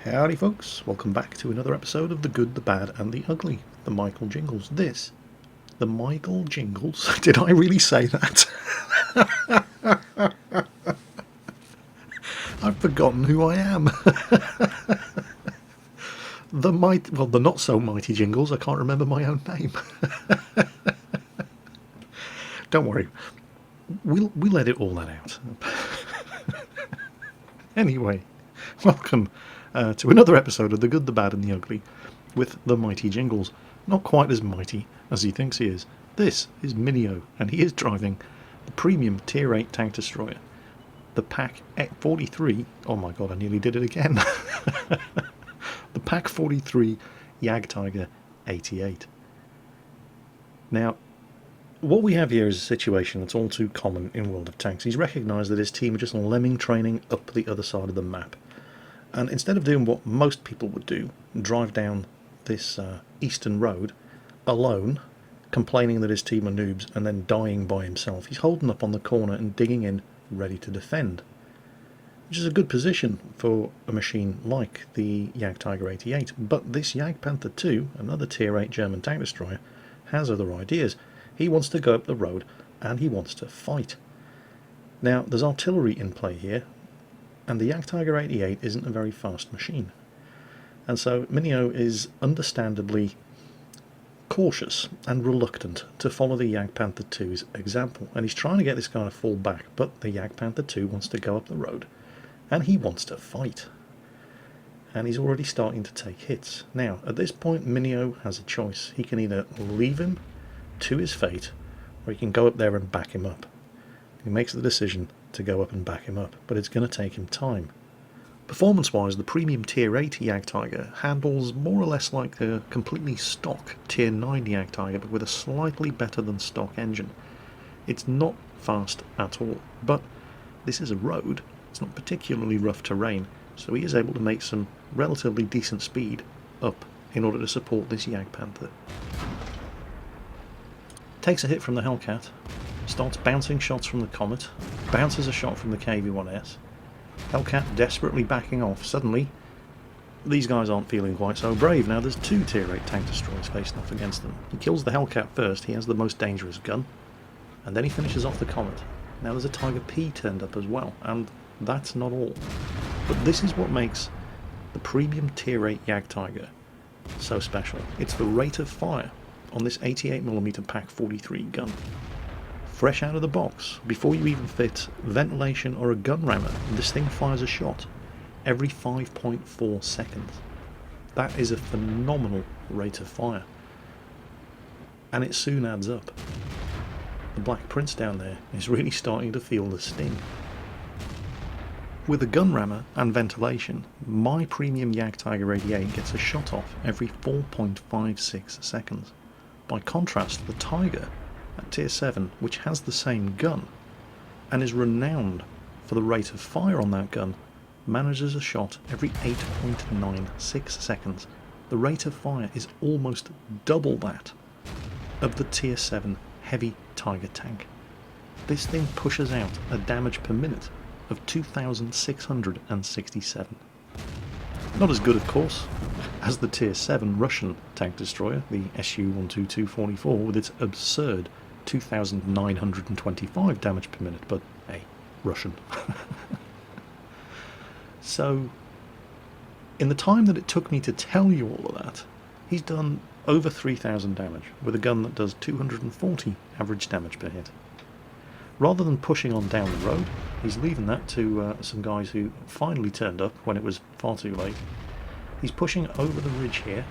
Howdy folks, welcome back to another episode of The Good, the Bad and the Ugly, the Michael Jingles. The Michael Jingles? Did I really say that? I've forgotten who I am. The not so mighty Jingles, I can't remember my own name. Don't worry, we'll edit all that out. Anyway, welcome to another episode of The Good, the Bad and the Ugly with the mighty Jingles. Not quite as mighty as he thinks he is. This is Minio, and he is driving the premium Tier 8 tank destroyer, the Pack 43. Oh my god, I nearly did it again. The Pack 43 Tiger 88. Now, what we have here is a situation that's all too common in World of Tanks. He's recognised that his team are just lemming training up the other side of the map. And instead of doing what most people would do, drive down this eastern road alone, complaining that his team are noobs and then dying by himself, he's holding up on the corner and digging in, ready to defend. Which is a good position for a machine like the Tiger 88. But this Panther 2, another Tier 8 German tank destroyer, has other ideas. He wants to go up the road and he wants to fight. Now, there's artillery in play here, and the Tiger 88 isn't a very fast machine. And so Minio is understandably cautious and reluctant to follow the Panther 2's example. And he's trying to get this guy to fall back, but the Panther 2 wants to go up the road and he wants to fight. And he's already starting to take hits. Now, at this point, Minio has a choice. He can either leave him to his fate, or he can go up there and back him up. He makes the decision to go up and back him up, but it's going to take him time. Performance-wise, the premium Tier 8 Tiger handles more or less like a completely stock Tier 9 Tiger, but with a slightly better than stock engine. It's not fast at all, but this is a road. It's not particularly rough terrain, so he is able to make some relatively decent speed up in order to support this Panther. Takes a hit from the Hellcat, starts bouncing shots from the Comet, bounces a shot from the KV-1S. Hellcat desperately backing off. Suddenly, these guys aren't feeling quite so brave. Now there's two Tier 8 tank destroyers facing off against them. He kills the Hellcat first, he has the most dangerous gun, and then he finishes off the Comet. Now there's a Tiger P turned up as well, and that's not all. But this is what makes the premium Tier 8 Tiger so special. It's the rate of fire on this 88mm Pack 43 gun. Fresh out of the box, before you even fit ventilation or a gun rammer, this thing fires a shot every 5.4 seconds. That is a phenomenal rate of fire. And it soon adds up. The Black Prince down there is really starting to feel the sting. With a gun rammer and ventilation, my premium Tiger 88 gets a shot off every 4.56 seconds. By contrast, the Tiger at Tier 7, which has the same gun and is renowned for the rate of fire on that gun, manages a shot every 8.96 seconds. The rate of fire is almost double that of the Tier 7 heavy Tiger tank. This thing pushes out a damage per minute of 2,667. Not as good, of course, as the Tier 7 Russian tank destroyer, the Su-122-44, with its absurd 2,925 damage per minute, but hey, Russian. So, in the time that it took me to tell you all of that, he's done over 3,000 damage with a gun that does 240 average damage per hit. Rather than pushing on down the road, he's leaving that to some guys who finally turned up when it was far too late. He's pushing over the ridge here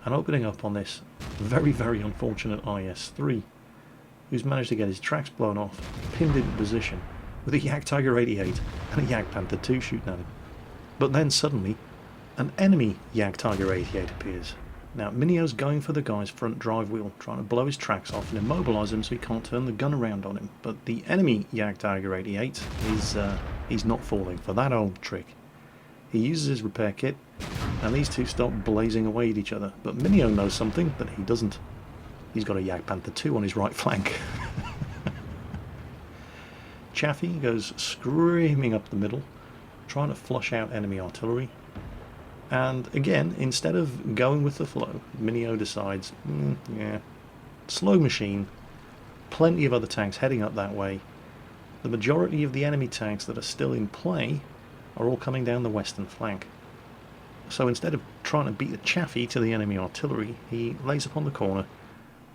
and opening up on this very, very unfortunate IS-3, who's managed to get his tracks blown off, pinned into position, with a Tiger 88 and a Panther 2 shooting at him. But then suddenly, an enemy Tiger 88 appears. Now, Minio's going for the guy's front drive wheel, trying to blow his tracks off and immobilise him so he can't turn the gun around on him. But the enemy Tiger 88 he's not falling for that old trick. He uses his repair kit, and these two start blazing away at each other. But Minio knows something that he doesn't. He's got a Panther 2 on his right flank. Chaffee goes screaming up the middle, trying to flush out enemy artillery. And again, instead of going with the flow, Minio decides, yeah, slow machine, plenty of other tanks heading up that way. The majority of the enemy tanks that are still in play are all coming down the western flank. So instead of trying to beat the chaffee to the enemy artillery, he lays upon the corner,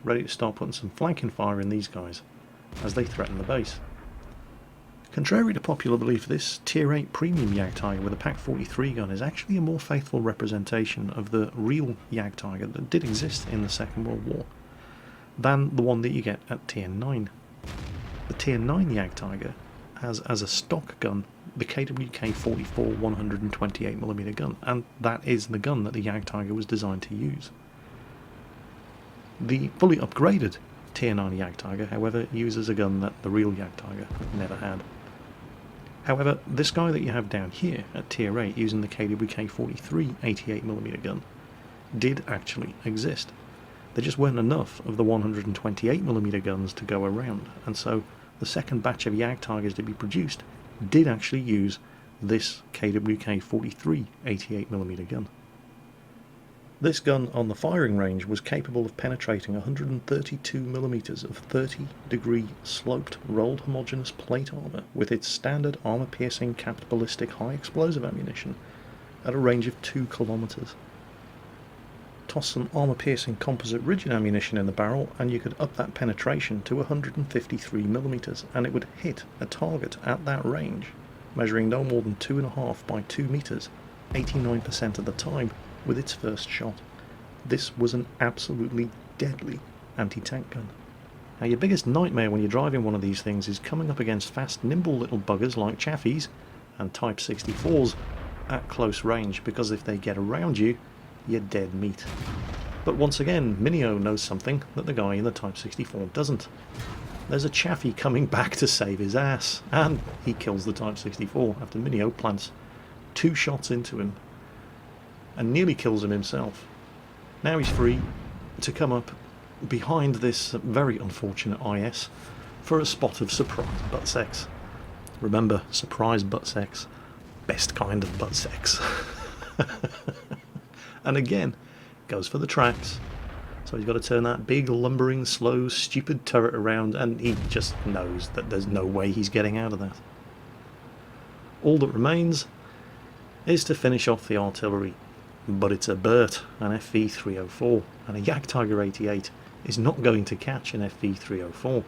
ready to start putting some flanking fire in these guys as they threaten the base. Contrary to popular belief, this Tier 8 premium Jagdtiger with a Pak-43 gun is actually a more faithful representation of the real Jagdtiger that did exist in the Second World War than the one that you get at Tier 9. The Tier 9 Jagdtiger has as a stock gun the KWK-44 128mm gun, and that is the gun that the Jagdtiger was designed to use. The fully upgraded Tier 9 Jagdtiger, however, uses a gun that the real Jagdtiger never had. However, this guy that you have down here at Tier 8 using the KWK-43 88mm gun did actually exist. There just weren't enough of the 128mm guns to go around, and so the second batch of Jagdtigers to be produced did actually use this KWK-43 88mm gun. This gun on the firing range was capable of penetrating 132mm of 30-degree sloped rolled homogeneous plate armour with its standard armour-piercing capped ballistic high-explosive ammunition at a range of 2 kilometres. Toss some armour-piercing composite rigid ammunition in the barrel and you could up that penetration to 153mm, and it would hit a target at that range, measuring no more than 2.5 by 2 metres, 89% of the time, with its first shot. This was an absolutely deadly anti-tank gun. Now your biggest nightmare when you're driving one of these things is coming up against fast, nimble little buggers like Chaffies and Type 64s at close range, because if they get around you, you're dead meat. But once again, Minio knows something that the guy in the Type 64 doesn't. There's a Chaffee coming back to save his ass, and he kills the Type 64 after Minio plants 2 shots into him and nearly kills him himself. Now he's free to come up behind this very unfortunate IS for a spot of surprise butt sex. Remember, surprise butt sex, best kind of butt sex. And again, goes for the tracks. So he's got to turn that big, lumbering, slow, stupid turret around, and he just knows that there's no way he's getting out of that. All that remains is to finish off the artillery. But it's a Burt, an FV304, and a Jagdtiger 88 is not going to catch an FV304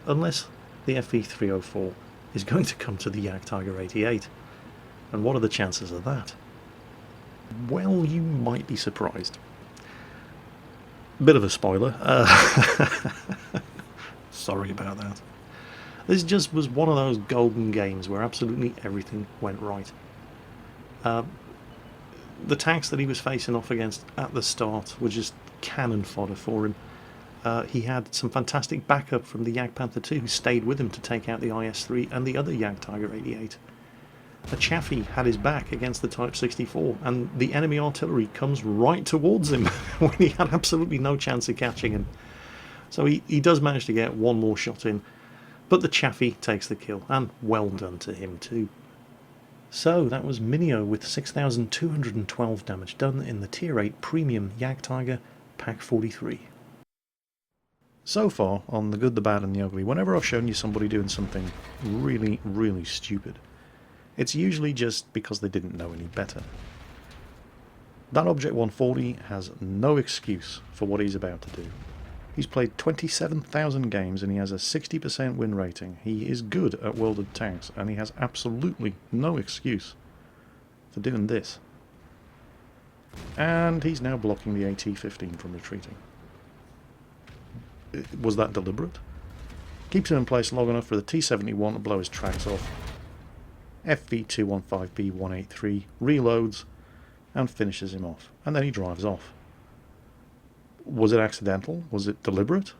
unless the FV304 is going to come to the Jagdtiger 88. And what are the chances of that? Well, you might be surprised. Bit of a spoiler. Sorry about that. This just was one of those golden games where absolutely everything went right. The tanks that he was facing off against at the start were just cannon fodder for him. He had some fantastic backup from the Jagdpanther 2 who stayed with him to take out the IS-3 and the other Jagdtiger 88. A Chaffee had his back against the Type 64, and the enemy artillery comes right towards him when he had absolutely no chance of catching him. So he does manage to get one more shot in, but the Chaffee takes the kill, and well done to him too. So that was Minio with 6,212 damage done in the Tier 8 Premium Jagdtiger Pak-43. So far on The Good, the Bad and the Ugly, whenever I've shown you somebody doing something really, really stupid, it's usually just because they didn't know any better. That Object 140 has no excuse for what he's about to do. He's played 27,000 games and he has a 60% win rating. He is good at welded tanks and he has absolutely no excuse for doing this. And he's now blocking the AT-15 from retreating. Was that deliberate? Keeps him in place long enough for the T-71 to blow his tracks off. FV215B183 reloads and finishes him off, and then he drives off. Was it accidental? Was it deliberate?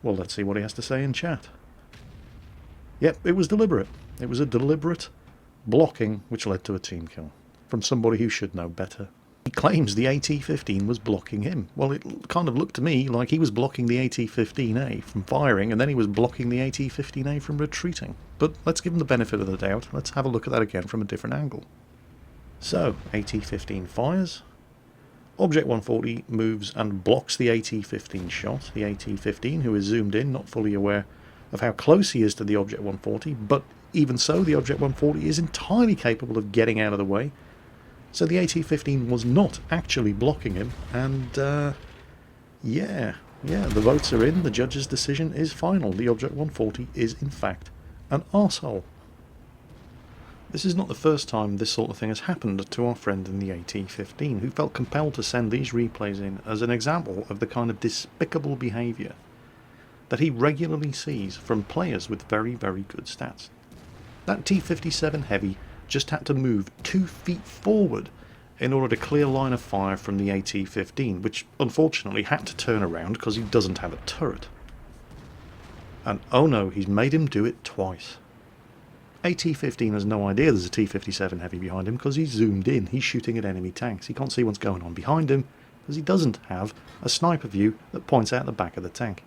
Well, let's see what he has to say in chat. Yep, it was deliberate. It was a deliberate blocking which led to a team kill from somebody who should know better. He claims the AT-15 was blocking him. Well, it kind of looked to me like he was blocking the AT-15A from firing, and then he was blocking the AT-15A from retreating. But let's give him the benefit of the doubt. Let's have a look at that again from a different angle. So, AT-15 fires. Object 140 moves and blocks the AT-15 shot. The AT-15, who is zoomed in, not fully aware of how close he is to the Object 140, but even so, the Object 140 is entirely capable of getting out of the way. So the AT-15 was not actually blocking him, and yeah, the votes are in, the judge's decision is final. The Object 140 is in fact an arsehole. This is not the first time this sort of thing has happened to our friend in the AT-15, who felt compelled to send these replays in as an example of the kind of despicable behaviour that he regularly sees from players with very, very good stats. That T-57 Heavy just had to move 2 feet forward in order to clear line of fire from the AT-15, which unfortunately had to turn around because he doesn't have a turret. And oh no, he's made him do it twice. AT-15 has no idea there's a T-57 Heavy behind him because he's zoomed in, he's shooting at enemy tanks. He can't see what's going on behind him because he doesn't have a sniper view that points out the back of the tank.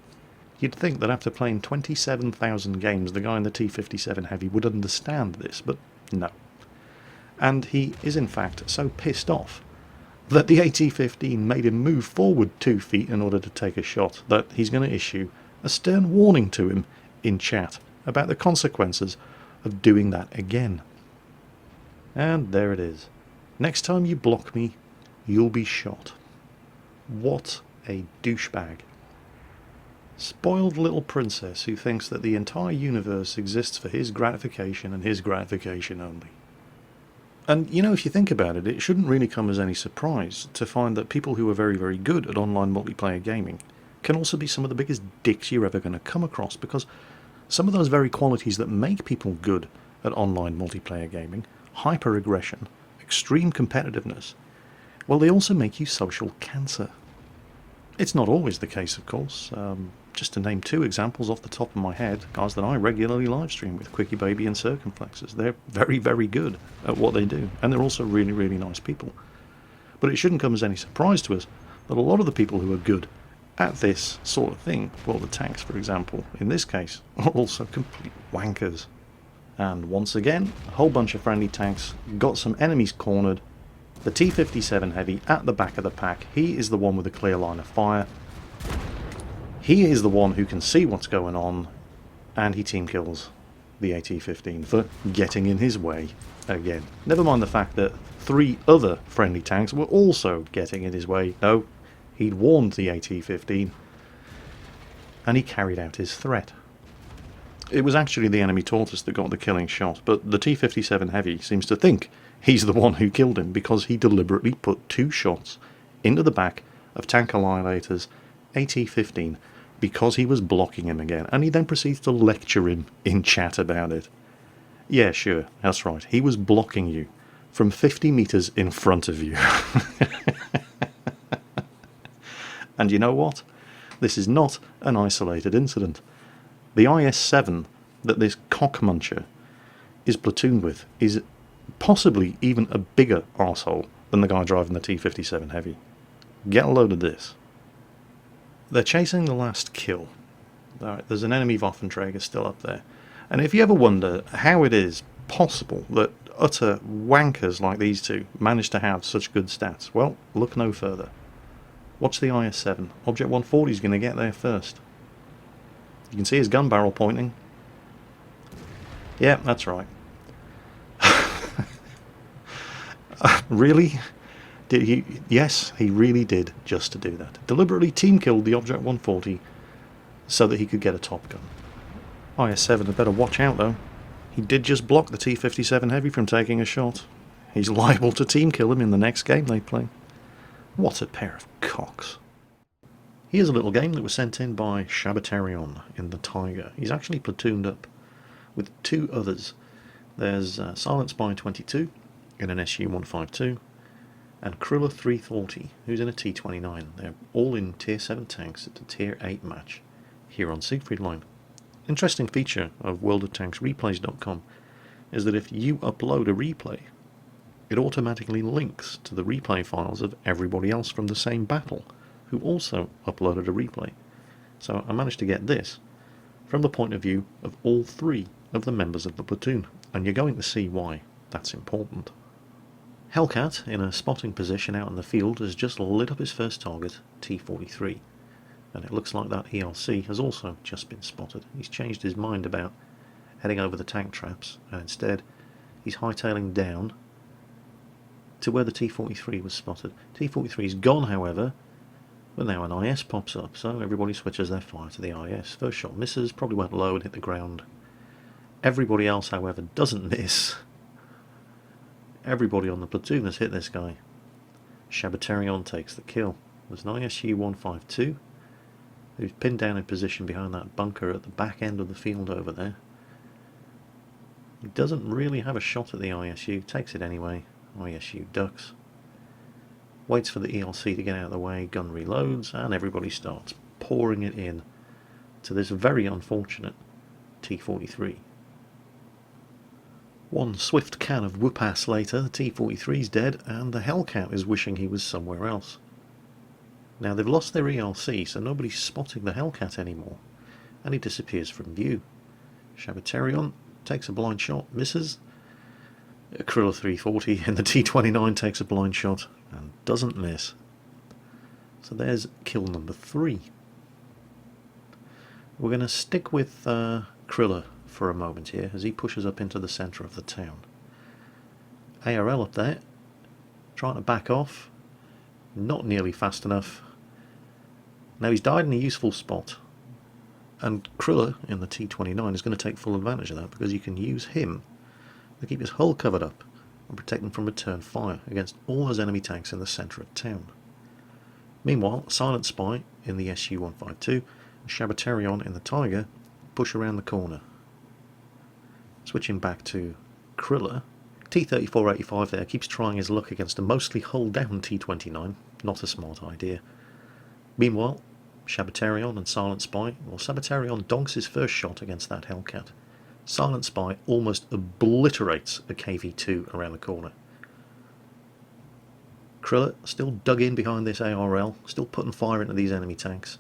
You'd think that after playing 27,000 games, the guy in the T-57 Heavy would understand this, but no. And he is in fact so pissed off that the AT-15 made him move forward 2 feet in order to take a shot that he's going to issue a stern warning to him in chat about the consequences of doing that again. And there it is. Next time you block me, you'll be shot. What a douchebag. Spoiled little princess who thinks that the entire universe exists for his gratification and his gratification only. And, you know, if you think about it, it shouldn't really come as any surprise to find that people who are very, very good at online multiplayer gaming can also be some of the biggest dicks you're ever going to come across, because some of those very qualities that make people good at online multiplayer gaming, hyper-aggression, extreme competitiveness, well, they also make you social cancer. It's not always the case, of course. Just to name 2 examples off the top of my head, guys that I regularly livestream with, Quickie Baby and Circumflexes. They're very, very good at what they do, and they're also really, really nice people. But it shouldn't come as any surprise to us that a lot of the people who are good at this sort of thing, well, the tanks, for example, in this case, are also complete wankers. And once again, a whole bunch of friendly tanks got some enemies cornered. The T-57 Heavy at the back of the pack, he is the one with a clear line of fire. He is the one who can see what's going on, and he team kills the AT-15 for getting in his way again. Never mind the fact that 3 other friendly tanks were also getting in his way. No, he'd warned the AT-15, and he carried out his threat. It was actually the enemy Tortoise that got the killing shot, but the T-57 Heavy seems to think he's the one who killed him because he deliberately put 2 shots into the back of Tank Annihilator's AT-15 because he was blocking him again, and he then proceeds to lecture him in chat about it. Yeah, sure, that's right, he was blocking you from 50 meters in front of you. And you know what? This is not an isolated incident. The IS-7 that this cockmuncher is platooned with is possibly even a bigger arsehole than the guy driving the T-57 Heavy. Get a load of this. They're chasing the last kill. Alright, there's an enemy Waffenträger still up there. And if you ever wonder how it is possible that utter wankers like these 2 manage to have such good stats, well, look no further. Watch the IS-7. Object 140 is going to get there first. You can see his gun barrel pointing. Yeah, that's right. Really? Did he? Yes, he really did, just to do that. Deliberately team killed the Object 140 so that he could get a top gun. IS-7 had better watch out though. He did just block the T-57 Heavy from taking a shot. He's liable to team kill him in the next game they play. What a pair of cocks. Here's a little game that was sent in by Shabatarion in the Tiger. He's actually platooned up with 2 others. There's Silent Spy 22 in an SU-152 and Krilla 340 who's in a T-29. They're all in Tier 7 tanks at a Tier 8 match here on Siegfried Line. Interesting feature of worldoftanksreplays.com is that if you upload a replay, it automatically links to the replay files of everybody else from the same battle who also uploaded a replay. So I managed to get this from the point of view of all 3 of the members of the platoon, and you're going to see why that's important. Hellcat, in a spotting position out in the field, has just lit up his first target, T-43. And it looks like that ELC has also just been spotted. He's changed his mind about heading over the tank traps, and instead he's hightailing down to where the T-43 was spotted. T-43's gone, however, but now an IS pops up, so everybody switches their fire to the IS. First shot misses, probably went low and hit the ground. Everybody else, however, doesn't miss. Everybody on the platoon has hit this guy. Shabatarion takes the kill. There's an ISU-152 who's pinned down in position behind that bunker at the back end of the field over there. He doesn't really have a shot at the ISU, takes it anyway. ISU ducks. Waits for the ELC to get out of the way, gun reloads, and everybody starts pouring it in to this very unfortunate T-43. One swift can of whoop-ass later, the T-43's dead, and the Hellcat is wishing he was somewhere else. Now they've lost their ELC, so nobody's spotting the Hellcat anymore, and he disappears from view. Shabatarion takes a blind shot, misses. Krilla 340 in the T-29 takes a blind shot and doesn't miss. So there's kill number 3. We're going to stick with Krilla for a moment here as he pushes up into the centre of the town. ARL up there, trying to back off, not nearly fast enough. Now he's died in a useful spot, and Krilla in the T-29 is going to take full advantage of that because you can use him to keep his hull covered up and protect them from return fire against all those enemy tanks in the centre of town. Meanwhile, Silent Spy in the SU-152 and Shabatarion in the Tiger push around the corner. Switching back to Krilla, T-3485 there keeps trying his luck against a mostly hull-down T-29, not a smart idea. Meanwhile, Shabatarion and Silent Spy, well, Shabatarion donks his first shot against that Hellcat. Silent Spy almost obliterates a KV-2 around the corner. Krilla still dug in behind this ARL, still putting fire into these enemy tanks.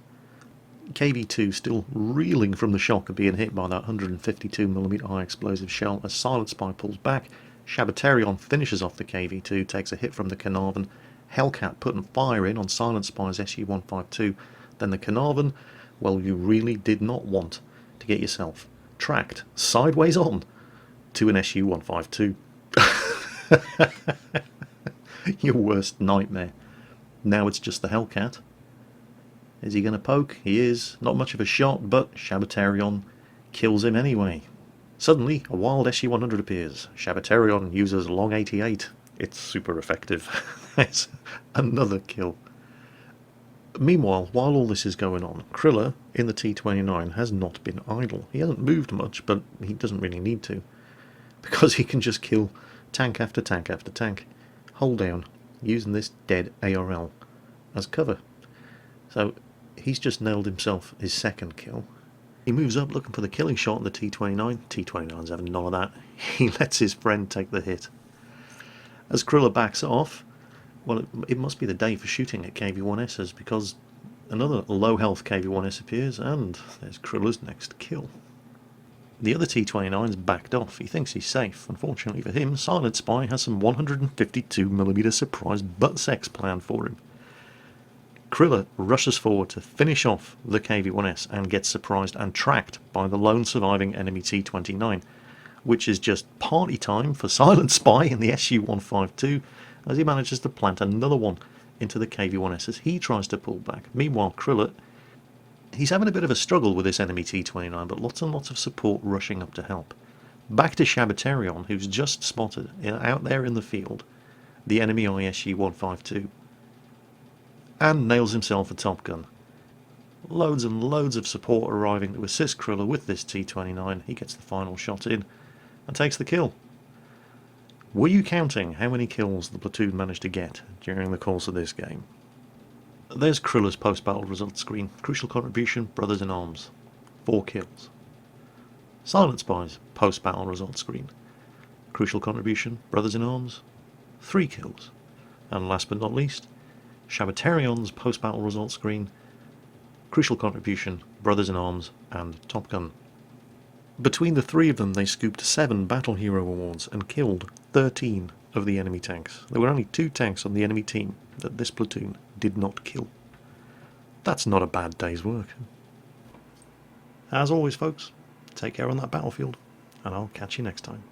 KV-2 still reeling from the shock of being hit by that 152mm high explosive shell as Silent Spy pulls back. Shabatarion finishes off the KV-2, takes a hit from the Carnarvon. Hellcat putting fire in on Silent Spy's SU-152. Then the Carnarvon, well, you really did not want to get yourself tracked sideways on to an SU-152. Your worst nightmare. Now it's just the Hellcat. Is he going to poke? He is. Not much of a shot, but Shabatarion kills him anyway. Suddenly, a wild SU-100 appears. Shabatarion uses long 88. It's super effective. That's another kill. Meanwhile, while all this is going on, Krilla in the T-29 has not been idle. He hasn't moved much, but he doesn't really need to, because he can just kill tank after tank after tank, hull down, using this dead ARL as cover. So he's just nailed himself his second kill. He moves up looking for the killing shot in the T-29. T-29's having none of that. He lets his friend take the hit. As Krilla backs off, well, it must be the day for shooting at KV-1Ss, because another low-health KV-1S appears, and there's Krilla's next kill. The other T-29's backed off. He thinks he's safe. Unfortunately for him, Silent Spy has some 152mm surprise butt sex planned for him. Krilla rushes forward to finish off the KV-1S and gets surprised and tracked by the lone surviving enemy T-29, which is just party time for Silent Spy in the SU-152 as he manages to plant another one into the KV-1S as he tries to pull back. Meanwhile, Krilla, he's having a bit of a struggle with this enemy T-29, but lots and lots of support rushing up to help. Back to Shabatarion, who's just spotted, out there in the field, the enemy ISU-152, and nails himself a Top Gun. Loads and loads of support arriving to assist Krilla with this T-29. He gets the final shot in and takes the kill. Were you counting how many kills the platoon managed to get during the course of this game? There's Krilla's post-battle results screen. Crucial contribution, Brothers in Arms. 4 kills. Silent Spy's post-battle results screen. Crucial contribution, Brothers in Arms. 3 kills. And last but not least, Shabatarion's post-battle results screen. Crucial contribution, Brothers in Arms, and Top Gun. Between the three of them, they scooped 7 Battle Hero awards and killed 13 of the enemy tanks. There were only 2 tanks on the enemy team that this platoon did not kill. That's not a bad day's work. As always, folks, take care on that battlefield, and I'll catch you next time.